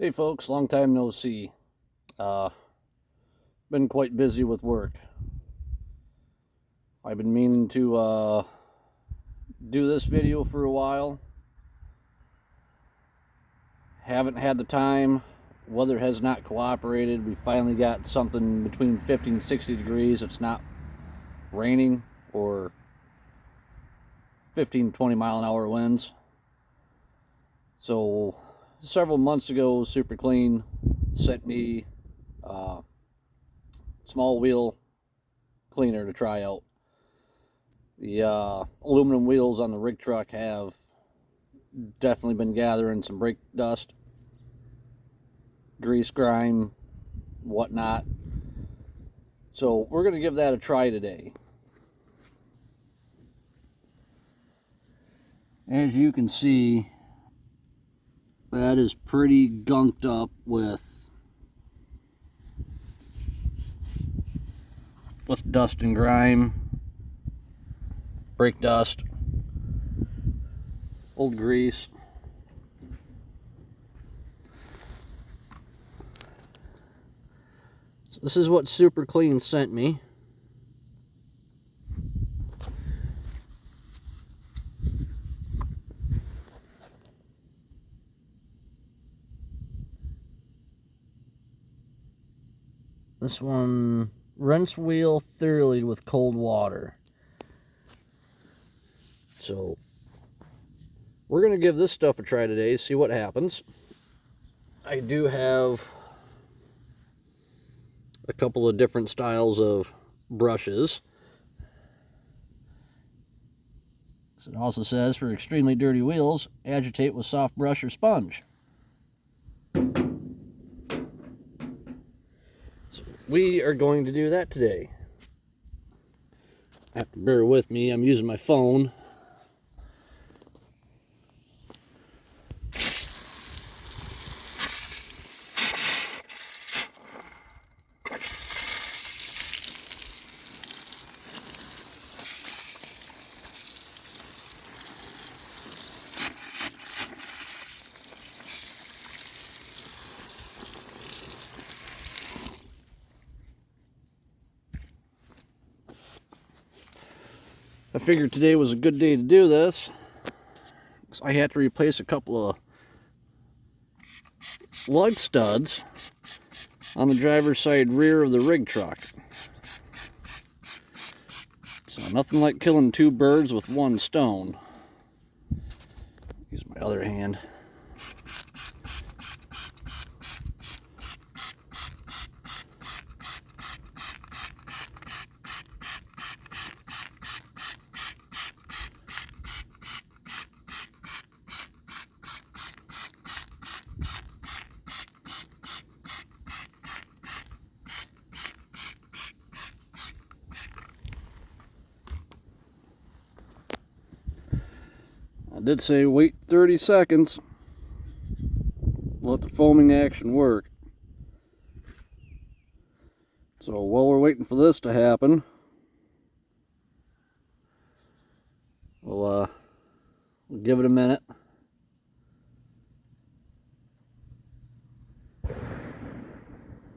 Hey folks, long time no see. Been quite busy with work. I've been meaning to do this video for a while. Haven't had the time. Weather has not cooperated. We finally got something between 50 and 60 degrees. It's not raining or 15, 20 mile an hour winds. So several months ago, Super Clean sent me small wheel cleaner to try out. The aluminum wheels on the rig truck have definitely been gathering some brake dust, grease, grime, whatnot. So we're going to give that a try today. As you can see, that is pretty gunked up with dust and grime, brake dust, old grease. So this is what Super Clean sent me. This one, rinse wheel thoroughly with cold water. So we're going to give this stuff a try today, see what happens. I do have a couple of different styles of brushes. So it also says, for extremely dirty wheels, agitate with soft brush or sponge. So we are going to do that today. Have to bear with me, I'm using my phone. I figured today was a good day to do this, because I had to replace a couple of lug studs on the driver's side rear of the rig truck. So nothing like killing two birds with one stone. Use my other hand. I did say wait 30 seconds. Let the foaming action work. So while we're waiting for this to happen, we'll give it a minute.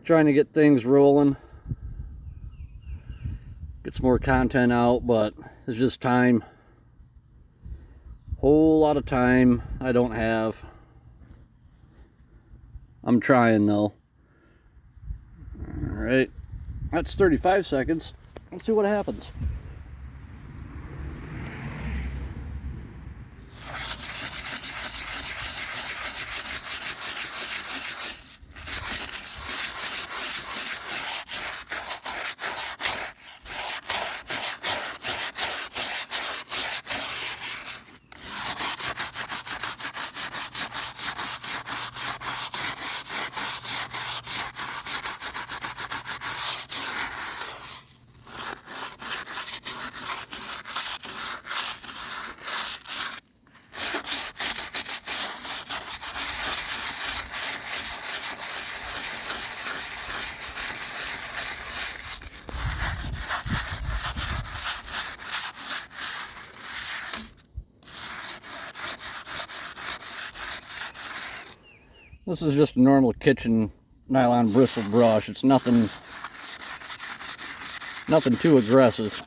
Trying to get things rolling. Get some more content out, but it's just time. Whole lot of time I don't have. I'm trying though. Alright, that's 35 seconds. Let's see what happens. This is just a normal kitchen nylon bristle brush. It's nothing too aggressive.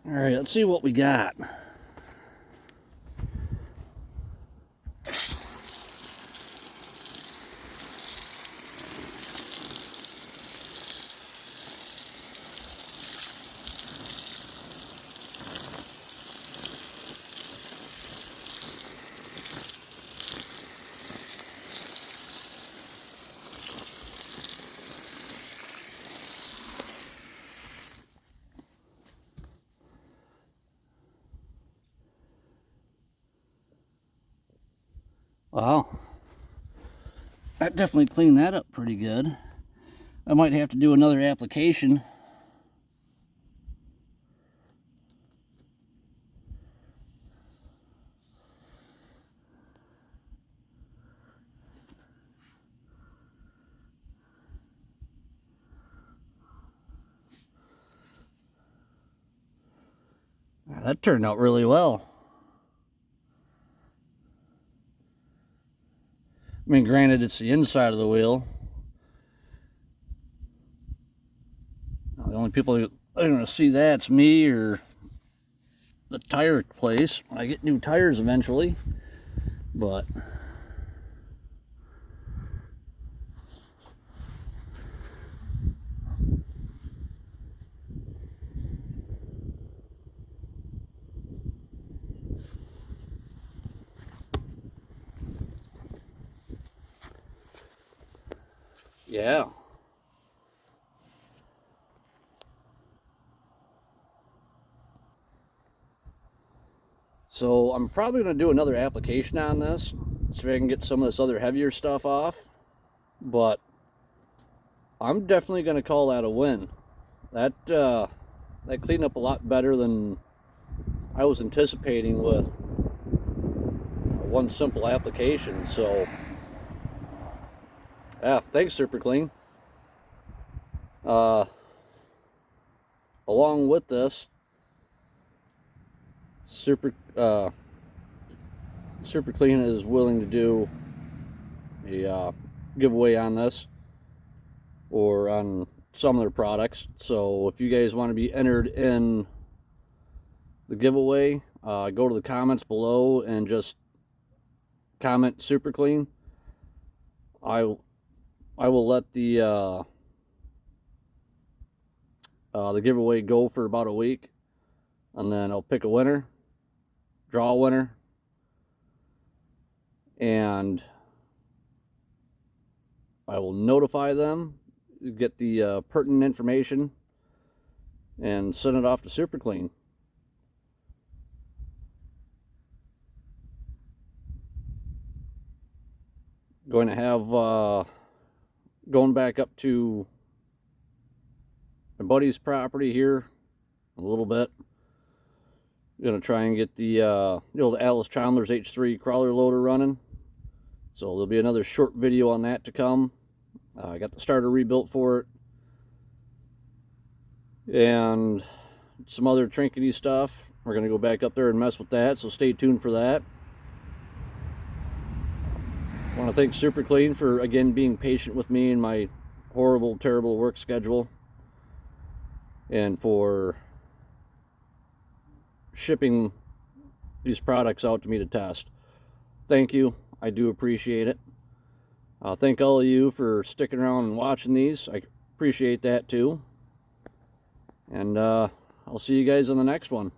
All right, let's see what we got. Wow, that definitely cleaned that up pretty good. I might have to do another application. That turned out really well. I mean, granted, it's the inside of the wheel. The only people that are going to see that's me or the tire place when I get new tires eventually. But yeah. So I'm probably going to do another application on this, so I can get some of this other heavier stuff off. But I'm definitely going to call that a win. That cleaned up a lot better than I was anticipating with one simple application. So yeah, thanks, Super Clean. Along with this, Super Clean is willing to do a giveaway on this or on some of their products. So if you guys want to be entered in the giveaway, go to the comments below and just comment Super Clean. I will let the giveaway go for about a week, and then I'll pick a winner, draw a winner, and I will notify them, get the pertinent information, and send it off to Super Clean. Going to have going back up to my buddy's property here a little bit. Gonna try and get the old Alice Chalmers H3 crawler loader running. So there'll be another short video on that to come. I got the starter rebuilt for it. And some other trinkety stuff. We're going to go back up there and mess with that, so stay tuned for that. I want to thank Super Clean for, again, being patient with me and my horrible, terrible work schedule. And for shipping these products out to me to test. Thank you. I do appreciate it. Thank all of you for sticking around and watching these. I appreciate that too. And I'll see you guys on the next one.